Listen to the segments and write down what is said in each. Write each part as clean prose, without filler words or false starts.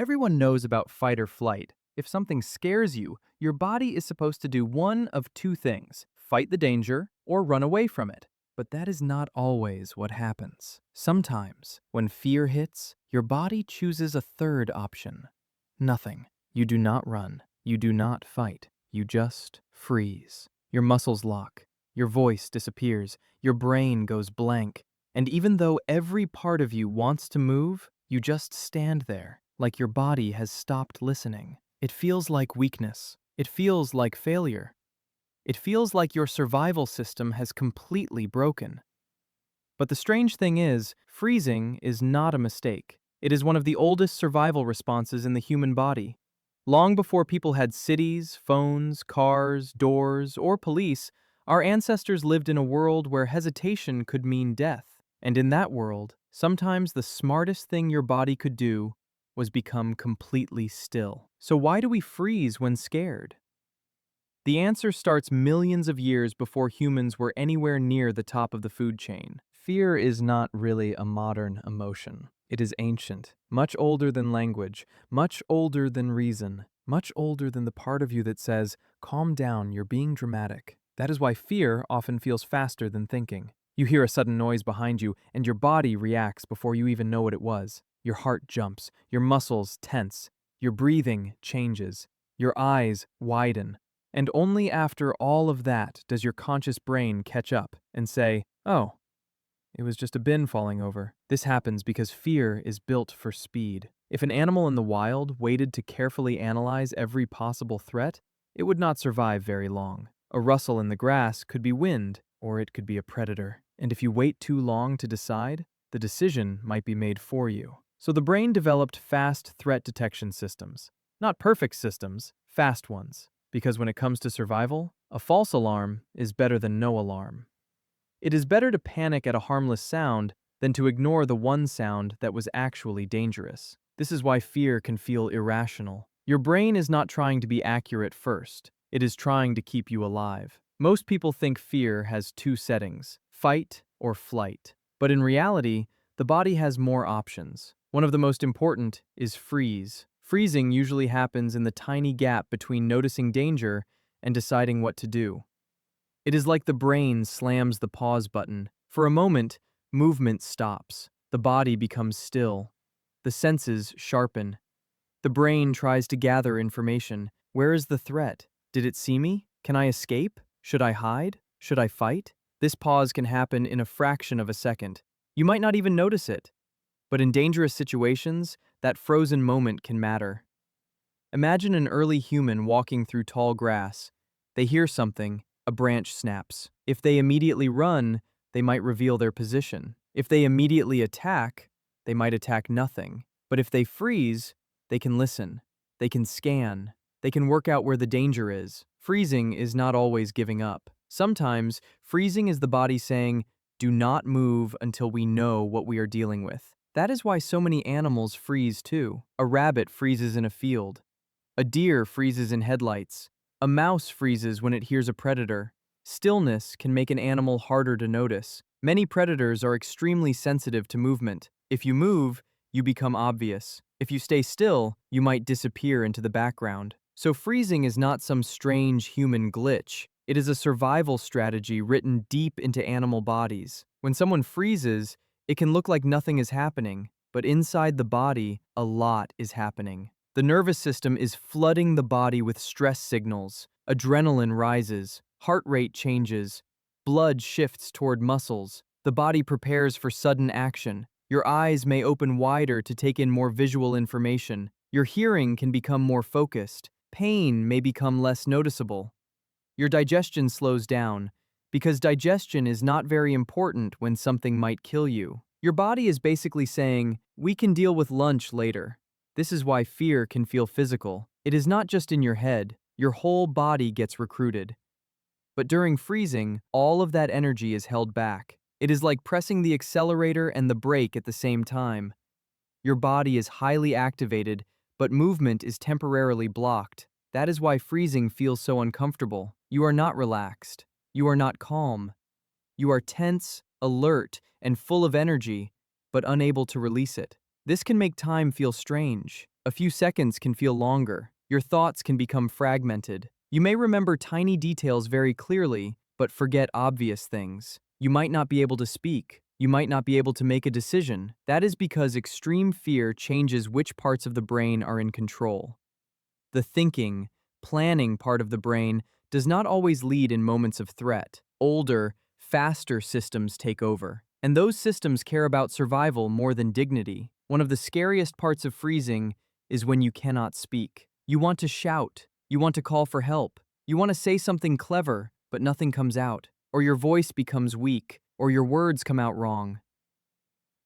Everyone knows about fight or flight. If something scares you, your body is supposed to do one of two things: fight the danger or run away from it. But that is not always what happens. Sometimes, when fear hits, your body chooses a third option: nothing. You do not run. You do not fight. You just freeze. Your muscles lock. Your voice disappears. Your brain goes blank. And even though every part of you wants to move, you just stand there, like your body has stopped listening. It feels like weakness. It feels like failure. It feels like your survival system has completely broken. But the strange thing is, freezing is not a mistake. It is one of the oldest survival responses in the human body. Long before people had cities, phones, cars, doors, or police, our ancestors lived in a world where hesitation could mean death. And in that world, sometimes the smartest thing your body could do was become completely still. So why do we freeze when scared? The answer starts millions of years before humans were anywhere near the top of the food chain. Fear is not really a modern emotion. It is ancient, much older than language, much older than reason, much older than the part of you that says, "Calm down, you're being dramatic." That is why fear often feels faster than thinking. You hear a sudden noise behind you, and your body reacts before you even know what it was. Your heart jumps, your muscles tense, your breathing changes, your eyes widen. And only after all of that does your conscious brain catch up and say, "Oh, it was just a bin falling over." This happens because fear is built for speed. If an animal in the wild waited to carefully analyze every possible threat, it would not survive very long. A rustle in the grass could be wind, or it could be a predator. And if you wait too long to decide, the decision might be made for you. So the brain developed fast threat detection systems. Not perfect systems, fast ones. Because when it comes to survival, a false alarm is better than no alarm. It is better to panic at a harmless sound than to ignore the one sound that was actually dangerous. This is why fear can feel irrational. Your brain is not trying to be accurate first. It is trying to keep you alive. Most people think fear has two settings: fight or flight. But in reality, the body has more options. One of the most important is freeze. Freezing usually happens in the tiny gap between noticing danger and deciding what to do. It is like the brain slams the pause button. For a moment, movement stops. The body becomes still. The senses sharpen. The brain tries to gather information. Where is the threat? Did it see me? Can I escape? Should I hide? Should I fight? This pause can happen in a fraction of a second. You might not even notice it. But in dangerous situations, that frozen moment can matter. Imagine an early human walking through tall grass. They hear something, a branch snaps. If they immediately run, they might reveal their position. If they immediately attack, they might attack nothing. But if they freeze, they can listen. They can scan. They can work out where the danger is. Freezing is not always giving up. Sometimes, freezing is the body saying, "Do not move until we know what we are dealing with." That is why so many animals freeze too. A rabbit freezes in a field. A deer freezes in headlights. A mouse freezes when it hears a predator. Stillness can make an animal harder to notice. Many predators are extremely sensitive to movement. If you move, you become obvious. If you stay still, you might disappear into the background. So freezing is not some strange human glitch. It is a survival strategy written deep into animal bodies. When someone freezes, it can look like nothing is happening, but inside the body, a lot is happening. The nervous system is flooding the body with stress signals. Adrenaline rises, heart rate changes, blood shifts toward muscles. The body prepares for sudden action. Your eyes may open wider to take in more visual information. Your hearing can become more focused. Pain may become less noticeable. Your digestion slows down, because digestion is not very important when something might kill you. Your body is basically saying, "We can deal with lunch later." This is why fear can feel physical. It is not just in your head, your whole body gets recruited. But during freezing, all of that energy is held back. It is like pressing the accelerator and the brake at the same time. Your body is highly activated, but movement is temporarily blocked. That is why freezing feels so uncomfortable. You are not relaxed. You are not calm. You are tense, alert, and full of energy, but unable to release it. This can make time feel strange. A few seconds can feel longer. Your thoughts can become fragmented. You may remember tiny details very clearly, but forget obvious things. You might not be able to speak. You might not be able to make a decision. That is because extreme fear changes which parts of the brain are in control. The thinking, planning part of the brain does not always lead in moments of threat. Older, faster systems take over, and those systems care about survival more than dignity. One of the scariest parts of freezing is when you cannot speak. You want to shout, you want to call for help, you want to say something clever, but nothing comes out, or your voice becomes weak, or your words come out wrong.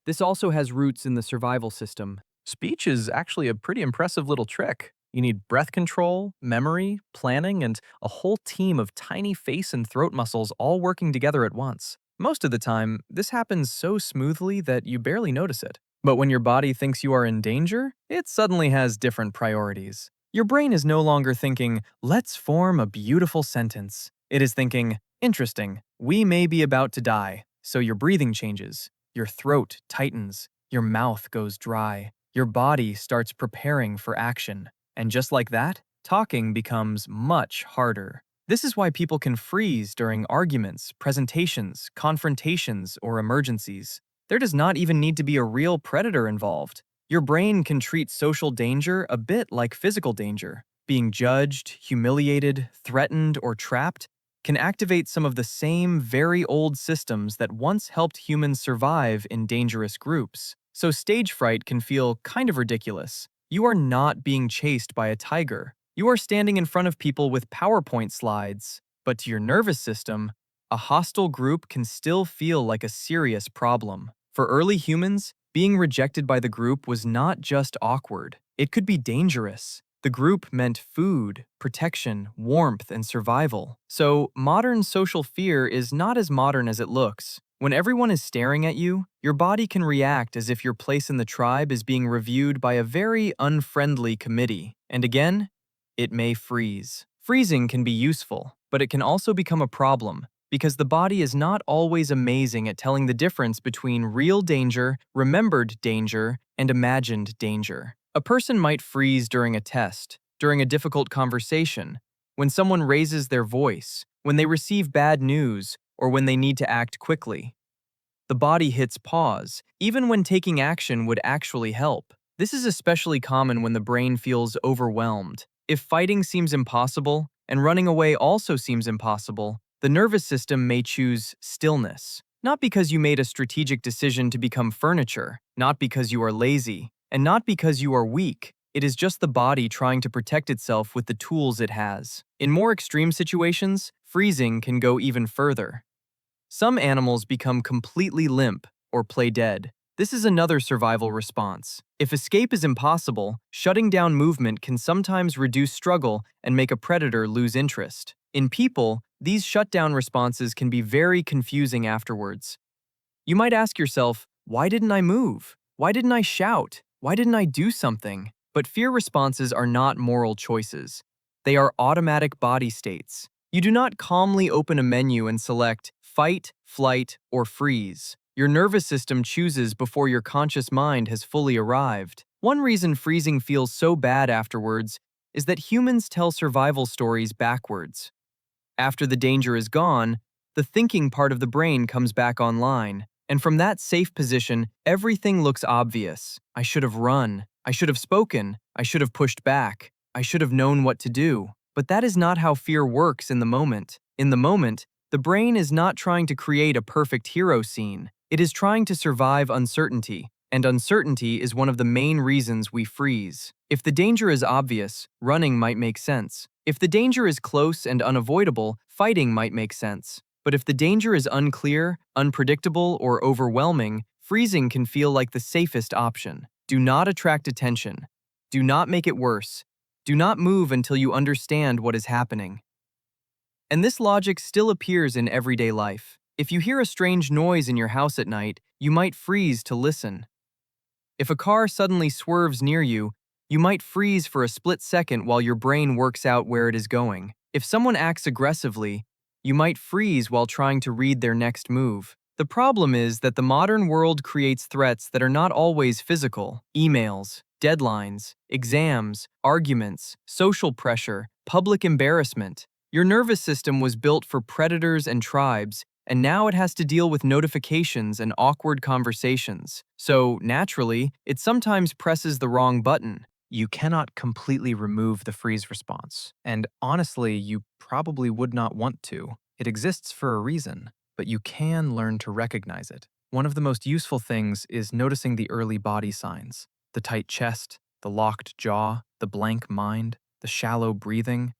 This also has roots in the survival system. Speech is actually a pretty impressive little trick. You need breath control, memory, planning, and a whole team of tiny face and throat muscles all working together at once. Most of the time, this happens so smoothly that you barely notice it. But when your body thinks you are in danger, it suddenly has different priorities. Your brain is no longer thinking, let's form a beautiful sentence. It is thinking, interesting, we may be about to die. So your breathing changes, your throat tightens, your mouth goes dry. Your body starts preparing for action. And just like that, talking becomes much harder. This is why people can freeze during arguments, presentations, confrontations, or emergencies. There does not even need to be a real predator involved. Your brain can treat social danger a bit like physical danger. Being judged, humiliated, threatened, or trapped can activate some of the same very old systems that once helped humans survive in dangerous groups. So stage fright can feel kind of ridiculous. You are not being chased by a tiger. You are standing in front of people with PowerPoint slides. But to your nervous system, a hostile group can still feel like a serious problem. For early humans, being rejected by the group was not just awkward. It could be dangerous. The group meant food, protection, warmth, and survival. So, modern social fear is not as modern as it looks. When everyone is staring at you, your body can react as if your place in the tribe is being reviewed by a very unfriendly committee. And again, it may freeze. Freezing can be useful, but it can also become a problem because the body is not always amazing at telling the difference between real danger, remembered danger, and imagined danger. A person might freeze during a test, during a difficult conversation, when someone raises their voice, when they receive bad news, or when they need to act quickly. The body hits pause, even when taking action would actually help. This is especially common when the brain feels overwhelmed. If fighting seems impossible, and running away also seems impossible, the nervous system may choose stillness. Not because you made a strategic decision to become furniture, not because you are lazy, and not because you are weak. It is just the body trying to protect itself with the tools it has. In more extreme situations, freezing can go even further. Some animals become completely limp or play dead. This is another survival response. If escape is impossible, shutting down movement can sometimes reduce struggle and make a predator lose interest. In people, these shutdown responses can be very confusing afterwards. You might ask yourself, why didn't I move? Why didn't I shout? Why didn't I do something? But fear responses are not moral choices. They are automatic body states. You do not calmly open a menu and select fight, flight, or freeze. Your nervous system chooses before your conscious mind has fully arrived. One reason freezing feels so bad afterwards is that humans tell survival stories backwards. After the danger is gone, the thinking part of the brain comes back online. And from that safe position, everything looks obvious. I should have run. I should have spoken. I should have pushed back. I should have known what to do. But that is not how fear works in the moment. In the moment, the brain is not trying to create a perfect hero scene. It is trying to survive uncertainty. And uncertainty is one of the main reasons we freeze. If the danger is obvious, running might make sense. If the danger is close and unavoidable, fighting might make sense. But if the danger is unclear, unpredictable, or overwhelming, freezing can feel like the safest option. Do not attract attention. Do not make it worse. Do not move until you understand what is happening. And this logic still appears in everyday life. If you hear a strange noise in your house at night, you might freeze to listen. If a car suddenly swerves near you, you might freeze for a split second while your brain works out where it is going. If someone acts aggressively, you might freeze while trying to read their next move. The problem is that the modern world creates threats that are not always physical. Emails, deadlines, exams, arguments, social pressure, public embarrassment. Your nervous system was built for predators and tribes, and now it has to deal with notifications and awkward conversations. So, naturally, it sometimes presses the wrong button. You cannot completely remove the freeze response, and honestly, you probably would not want to. It exists for a reason, but you can learn to recognize it. One of the most useful things is noticing the early body signs: the tight chest, the locked jaw, the blank mind, the shallow breathing,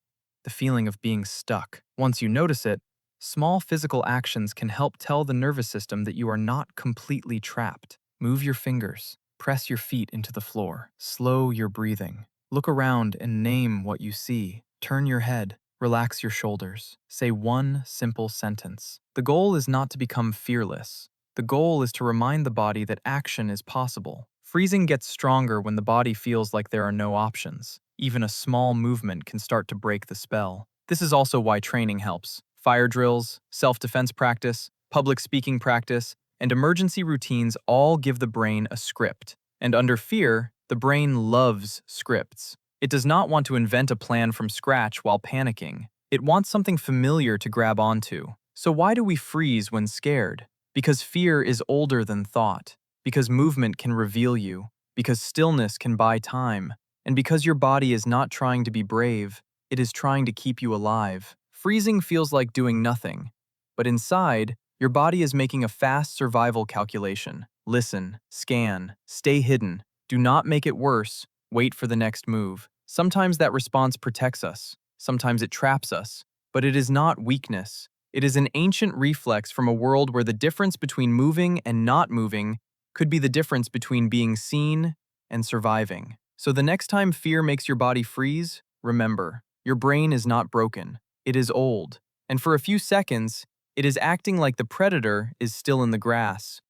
the feeling of being stuck. Once you notice it, small physical actions can help tell the nervous system that you are not completely trapped. Move your fingers, press your feet into the floor, slow your breathing. Look around and name what you see. Turn your head, relax your shoulders. Say one simple sentence. The goal is not to become fearless. The goal is to remind the body that action is possible. Freezing gets stronger when the body feels like there are no options. Even a small movement can start to break the spell. This is also why training helps. Fire drills, self-defense practice, public speaking practice, and emergency routines all give the brain a script. And under fear, the brain loves scripts. It does not want to invent a plan from scratch while panicking. It wants something familiar to grab onto. So why do we freeze when scared? Because fear is older than thought. Because movement can reveal you. Because stillness can buy time. And because your body is not trying to be brave, it is trying to keep you alive. Freezing feels like doing nothing. But inside, your body is making a fast survival calculation. Listen, scan, stay hidden. Do not make it worse. Wait for the next move. Sometimes that response protects us. Sometimes it traps us. But it is not weakness. It is an ancient reflex from a world where the difference between moving and not moving could be the difference between being seen and surviving. So the next time fear makes your body freeze, remember, your brain is not broken. It is old. And for a few seconds, it is acting like the predator is still in the grass.